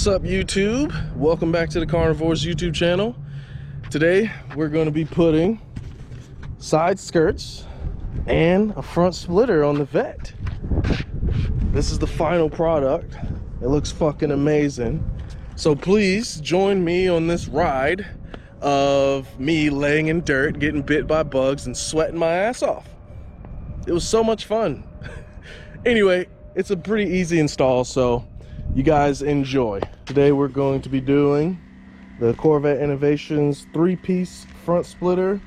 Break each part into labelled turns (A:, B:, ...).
A: What's up, YouTube? Welcome back to the CAR-NIVORES YouTube channel. Today we're going to be putting side skirts and a front splitter on the Vette. This is the final product. It looks fucking amazing. So please join me on this ride of me laying in dirt, getting bit by bugs, and sweating my ass off. It was so much fun. Anyway, it's a pretty easy install, so you guys enjoy. Today we're going to be doing the Corvette Innovationz 3-piece front splitter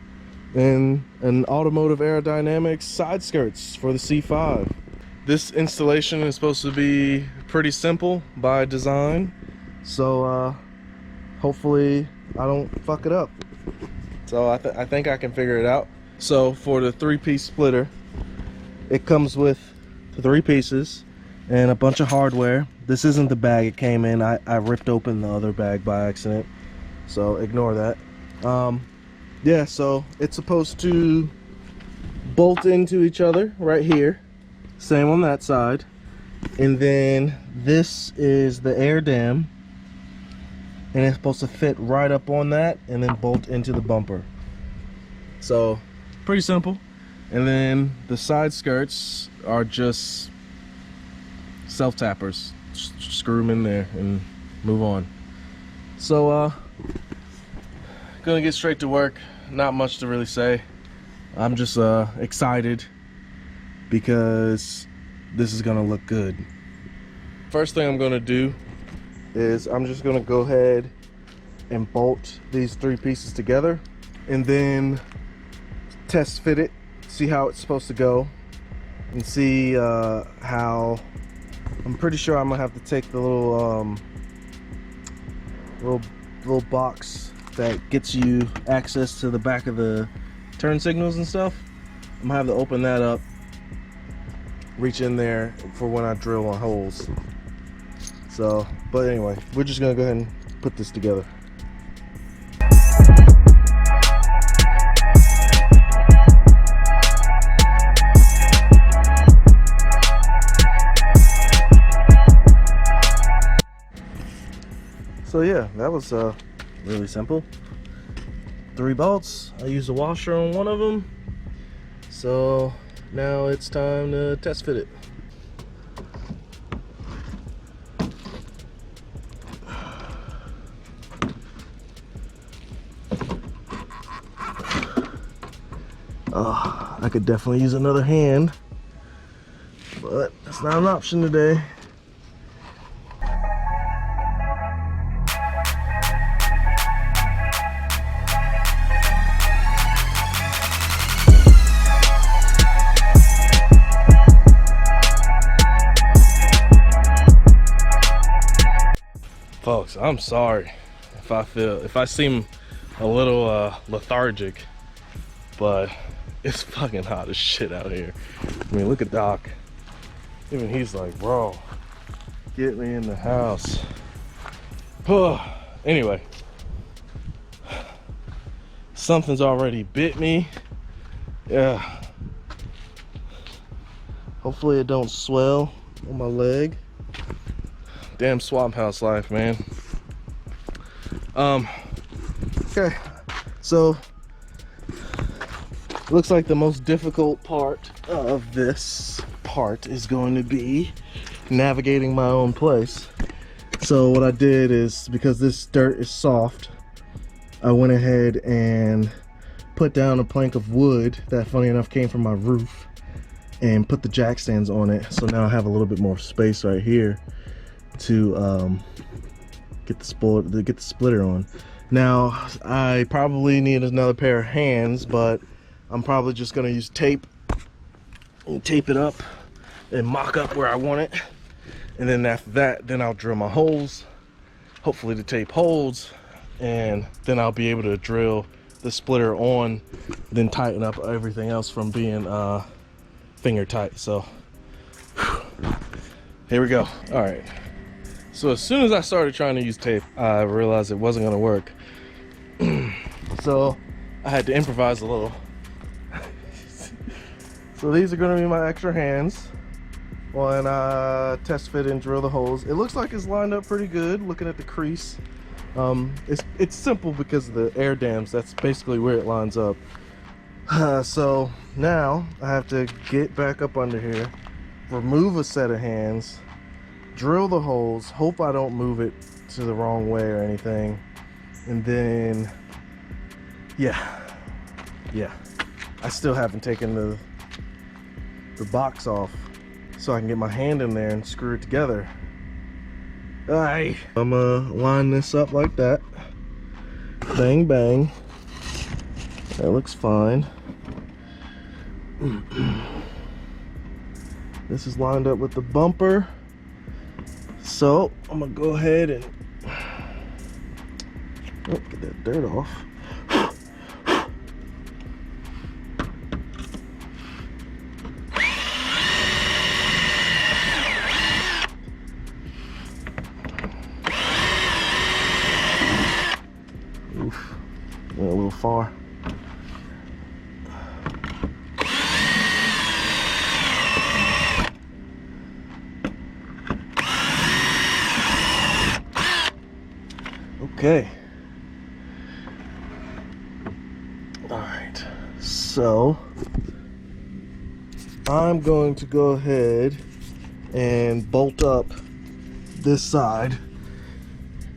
A: and an automotive aerodynamics side skirts for the C5. This installation is supposed to be pretty simple by design, so hopefully I don't fuck it up. So I think I can figure it out. So for the 3-piece splitter, it comes with 3 pieces and a bunch of hardware. This isn't the bag it came in. I ripped open the other bag by accident, so ignore that. Yeah, so it's supposed to bolt into each other right here, same on that side, and then this is the air dam, and it's supposed to fit right up on that and then bolt into the bumper. So pretty simple. And then the side skirts are just self tappers. Just screw them in there and move on. So gonna get straight to work. Not much to really say. I'm just excited because this is gonna look good. First thing I'm gonna do is I'm just gonna go ahead and bolt these 3 pieces together and then test fit it, see how it's supposed to go, and see how. I'm pretty sure I'm gonna have to take the little little box that gets you access to the back of the turn signals and stuff. I'm gonna have to open that up, reach in there for when I drill my holes. So, but anyway, we're just gonna go ahead and put this together. So yeah, that was really simple. 3 bolts. I used a washer on one of them. So now it's time to test fit it. I could definitely use another hand, but that's not an option today. Folks, I'm sorry if I seem a little lethargic, but it's fucking hot as shit out here. I mean, look at Doc. Even he's like, bro, get me in the house. Anyway, something's already bit me. Yeah. Hopefully it don't swell on my leg. Damn swamp house life, man. Okay, so looks like the most difficult part of this part is going to be navigating my own place. So what I did is, because this dirt is soft, I went ahead and put down a plank of wood that, funny enough, came from my roof, and put the jack stands on it. So now I have a little bit more space right here to get the splitter on. Now I probably need another pair of hands, but I'm probably just gonna use tape and tape it up and mock up where I want it, and then after that, then I'll drill my holes. Hopefully the tape holds, and then I'll be able to drill the splitter on, then tighten up everything else from being finger tight. So here we go. All right. So as soon as I started trying to use tape, I realized it wasn't gonna work. So I had to improvise a little. So these are gonna be my extra hands. when I test fit and drill the holes. It looks like it's lined up pretty good looking at the crease. It's simple because of the air dams. That's basically where it lines up. So now I have to get back up under here, remove a set of hands, drill the holes, hope I don't move it to the wrong way or anything, and then yeah, I still haven't taken the box off so I can get my hand in there and screw it together. Alright, I'm gonna line this up like that. Bang bang. That looks fine. This is lined up with the bumper, so I'm gonna go ahead and get that dirt off. Oof, went a little far. Okay. All right. So I'm going to go ahead and bolt up this side.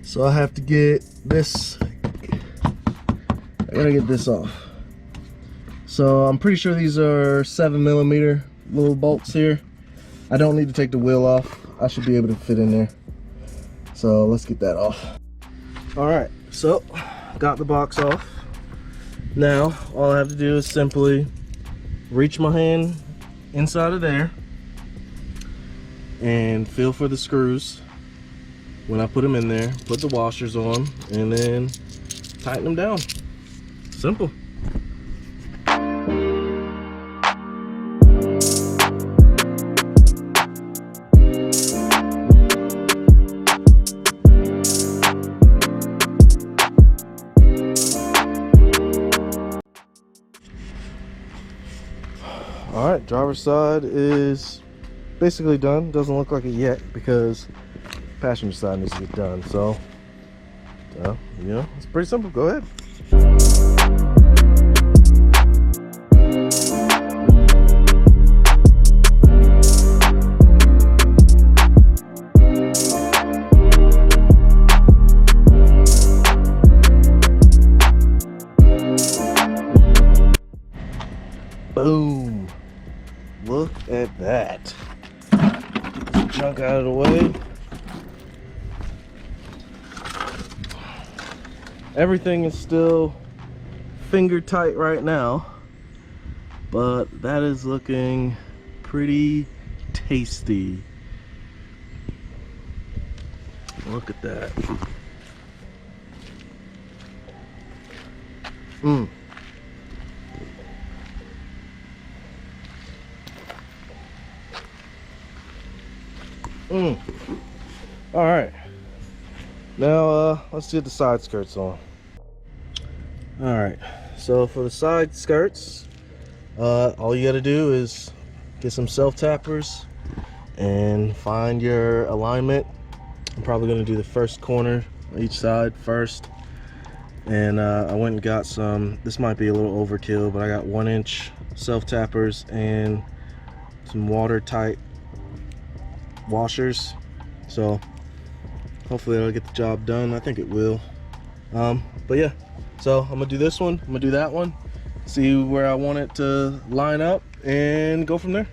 A: So I have to get this. I gotta get this off. So I'm pretty sure these are 7mm little bolts here. I don't need to take the wheel off. I should be able to fit in there. So let's get that off. All right, so got the box off. Now all I have to do is simply reach my hand inside of there and feel for the screws when I put them in there, put the washers on, and then tighten them down. Simple. All right, driver's side is basically done. Doesn't look like it yet because passenger side needs to get done. So, you know, it's pretty simple. Go ahead. Boom. Look at that. Get the junk out of the way. Everything is still finger tight right now, but that is looking pretty tasty. Look at that. All right, now let's get the side skirts on. All right, so for the side skirts, all you got to do is get some self tappers and find your alignment. I'm probably going to do the first corner each side first, and I went and got some. This might be a little overkill, but I got 1-inch self tappers and some watertight washers, so hopefully it'll get the job done. I think it will. But yeah, so I'm gonna do this one, I'm gonna do that one, see where I want it to line up, and go from there.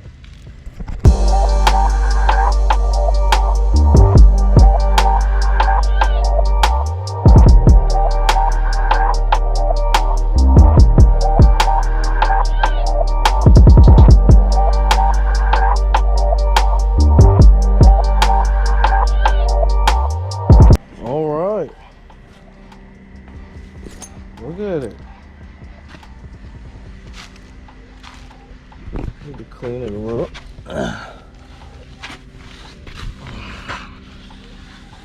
A: Look at it. Need to clean it a little.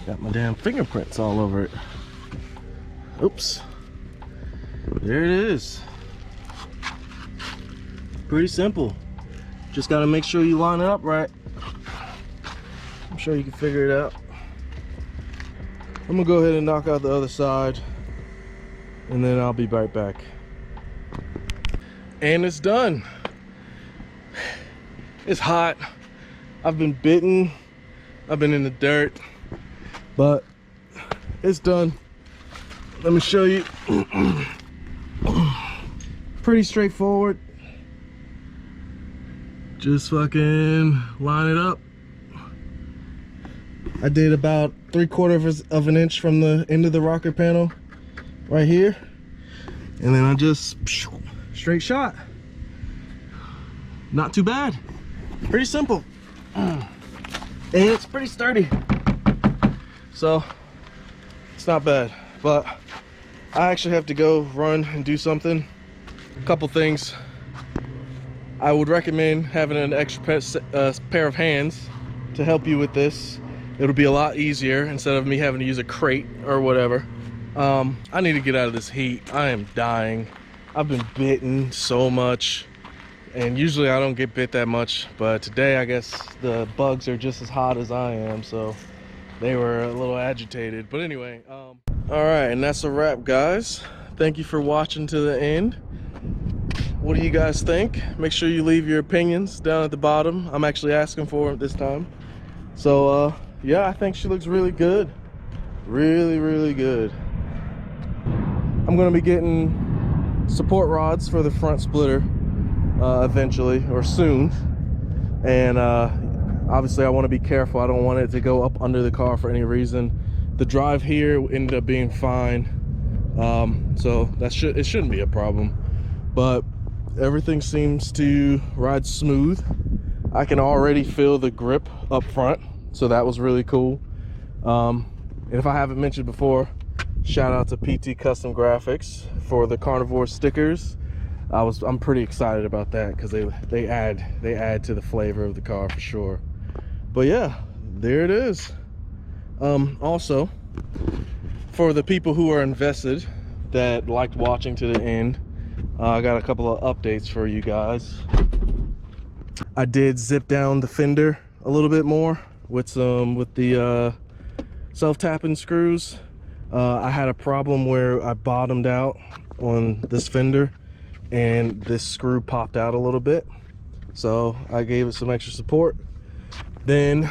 A: Got my damn fingerprints all over it. Oops. There it is. Pretty simple. Just got to make sure you line it up right. I'm sure you can figure it out. I'm gonna go ahead and knock out the other side, and then I'll be right back. And it's done. It's hot. I've been bitten. I've been in the dirt, but it's done. Let me show you. Pretty straightforward. Just fucking line it up. I did about 3/4 of an inch from the end of the rocker panel right here, and then I just straight shot. Not too bad. Pretty simple. And it's pretty sturdy, so it's not bad. But I actually have to go run and do something. A couple things. I would recommend having an extra pair of hands to help you with this. It'll be a lot easier instead of me having to use a crate or whatever. I need to get out of this heat. I am dying. I've been bitten so much, and usually I don't get bit that much, but today I guess the bugs are just as hot as I am, so they were a little agitated. But anyway, all right, and that's a wrap, guys. Thank you for watching to the end. What do you guys think? Make sure you leave your opinions down at the bottom. I'm actually asking for it this time. So yeah, I think she looks really good. Really good. I'm gonna be getting support rods for the front splitter eventually, or soon. And obviously I want to be careful. I don't want it to go up under the car for any reason. The drive here ended up being fine, so it shouldn't be a problem. But everything seems to ride smooth. I can already feel the grip up front, so that was really cool. And if I haven't mentioned before, shout out to PT Custom Graphics for the CAR-NIVORES stickers. I'm pretty excited about that because they add to the flavor of the car for sure. But yeah, there it is. Also, for the people who are invested that liked watching to the end, I got a couple of updates for you guys. I did zip down the fender a little bit more with the self-tapping screws. I had a problem where I bottomed out on this fender and this screw popped out a little bit, so I gave it some extra support. Then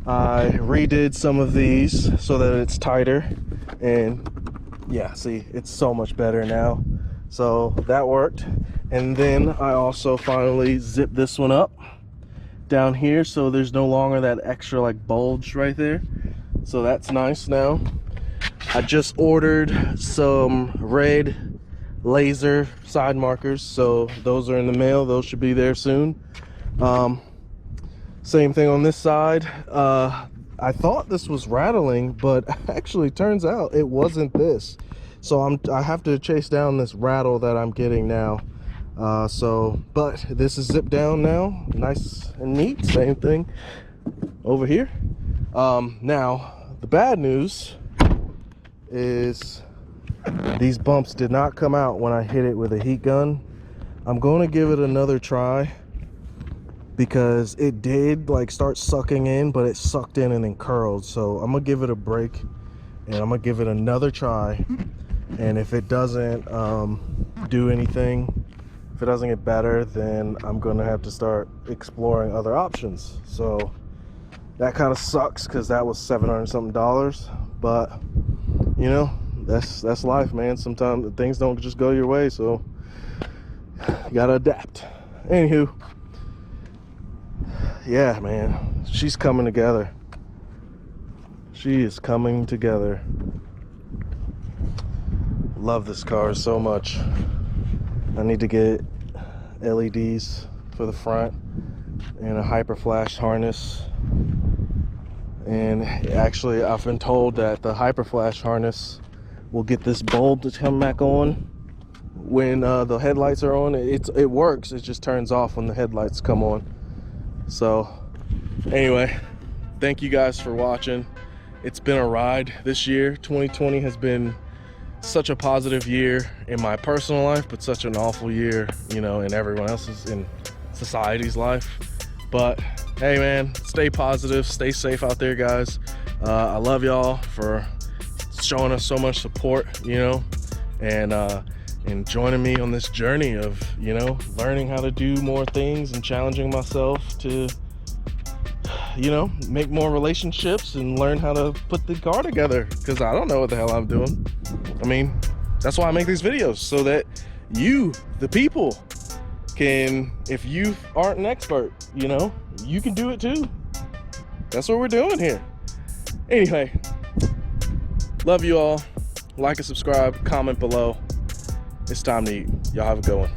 A: I redid some of these so that it's tighter, and yeah, see, it's so much better now. So that worked. And then I also finally zipped this one up down here, so there's no longer that extra like bulge right there, so that's nice now. I just ordered some red laser side markers, so those are in the mail. Those should be there soon. Same thing on this side. I thought this was rattling, but actually turns out it wasn't this. So I have to chase down this rattle that I'm getting now. But this is zipped down now, nice and neat. Same thing over here. Now the bad news is these bumps did not come out when I hit it with a heat gun. I'm going to give it another try, because it did like start sucking in, but it sucked in and then curled. So I'm gonna give it a break and I'm gonna give it another try. And if it doesn't do anything, if it doesn't get better, then I'm gonna have to start exploring other options. So that kind of sucks, because that was $700 something, but you know, that's life, man. Sometimes things don't just go your way, so you gotta adapt. Anywho, yeah, man, she's coming together. She is coming together. Love this car so much. I need to get LEDs for the front and a hyper flash harness. And actually, I've been told that the hyper flash harness will get this bulb to come back on when the headlights are on. It works, it just turns off when the headlights come on. So anyway, thank you guys for watching. It's been a ride this year. 2020 has been such a positive year in my personal life, but such an awful year, you know, in everyone else's, in society's life. But hey man, stay positive, stay safe out there, guys. I love y'all for showing us so much support, you know, and joining me on this journey of, you know, learning how to do more things and challenging myself to, you know, make more relationships and learn how to put the car together, because I don't know what the hell I'm doing. I mean, that's why I make these videos, so that you, the people, can, if you aren't an expert, you know, you can do it too. That's what we're doing here. Anyway, love you all. Like and subscribe, comment below. It's time to eat. Y'all have a good one.